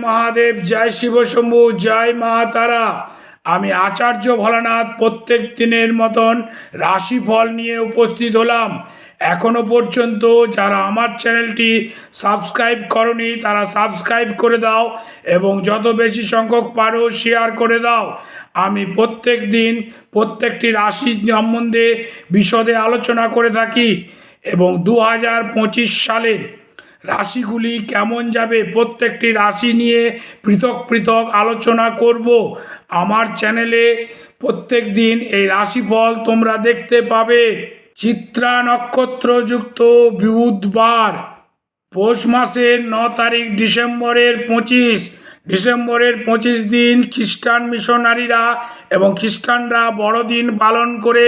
মহাদেব, জয় শিব শম্ভু, জয় মা তারা। আমি আচার্য ভোলানাথ প্রত্যেক দিনের মতন রাশিফল নিয়ে উপস্থিত হলাম। এখনো পর্যন্ত যারা আমার চ্যানেলটি সাবস্ক্রাইব করনি তারা সাবস্ক্রাইব করে দাও এবং যত বেশি সংখ্যক পারো শেয়ার করে দাও। আমি প্রত্যেক দিন প্রত্যেকটি রাশি সম্বন্ধে বিশদে আলোচনা করে থাকি এবং 2025 সালে রাশিগুলি কেমন যাবে প্রত্যেকটি রাশি নিয়ে পৃথক পৃথক আলোচনা করব। আমার চ্যানেলে প্রত্যেক দিন এই রাশিফল তোমরা দেখতে পাবে। চিত্রা নক্ষত্রযুক্ত বুধবার, পৌষ মাসের 9 তারিখ, ডিসেম্বরের 25 দিন খ্রিস্টান মিশনারিরা এবং খ্রিস্টানরা বড়দিন পালন করে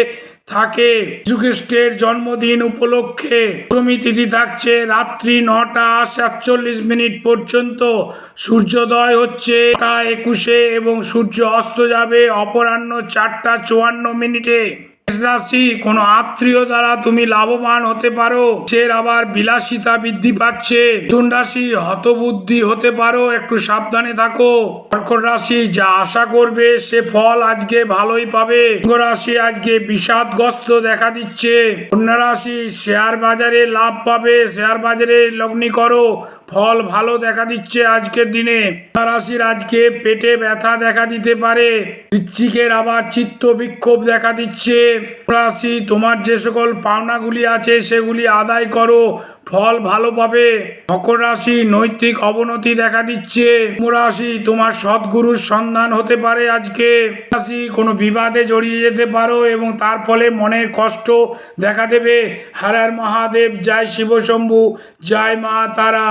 থাকে। যীশুখ্রিস্টের জন্মদিন উপলক্ষে দশমী তিথি থাকছে রাত্রি 9টা 47 পর্যন্ত। সূর্যোদয় হচ্ছে 9টা 21 এবং সূর্য অস্ত যাবে অপরাহ্ন 4টা 54। রাশি, কোনো আত্মীয় দ্বারা তুমি লাভবান হতে পারো, সে আবার বিলাসিতা বৃদ্ধি পাচ্ছে। মিথুন রাশি, হতবুদ্ধি হতে পারো, একটু সাবধানে থাকো। কর্কট রাশি, যা আশা করবে সে ফল আজকে ভালোই পাবে। সিংহ রাশি, আজকে বিষাদগ্রস্ত দেখা দিচ্ছে। কন্যা রাশি, শেয়ার বাজারে লাভ পাবে, শেয়ার বাজারে লগ্নি করো, ফল ভালো দেখা দিচ্ছে আজকের দিনে। তুলা রাশির আজকে পেটে ব্যথা দেখা দিতে পারে। বৃশ্চিকের আবার চিত্ত বিক্ষোভ দেখা দিচ্ছে। রাশি, তোমার যে সকল পাওনাগুলি আছে সেগুলি আদায় করো, ফল ভালো পাবে। মকর রাশি, নৈতিক অবনতি দেখা দিচ্ছে। কুম্ভ রাশি, তোমার সদ্গুরুর সন্ধান হতে পারে আজকে। রাশি, কোনো বিবাদে জড়িয়ে যেতে পারো এবং তার ফলে মনের কষ্ট দেখা দেবে। হর হর মহাদেব, জয় শিব শম্ভু, জয় মা তারা।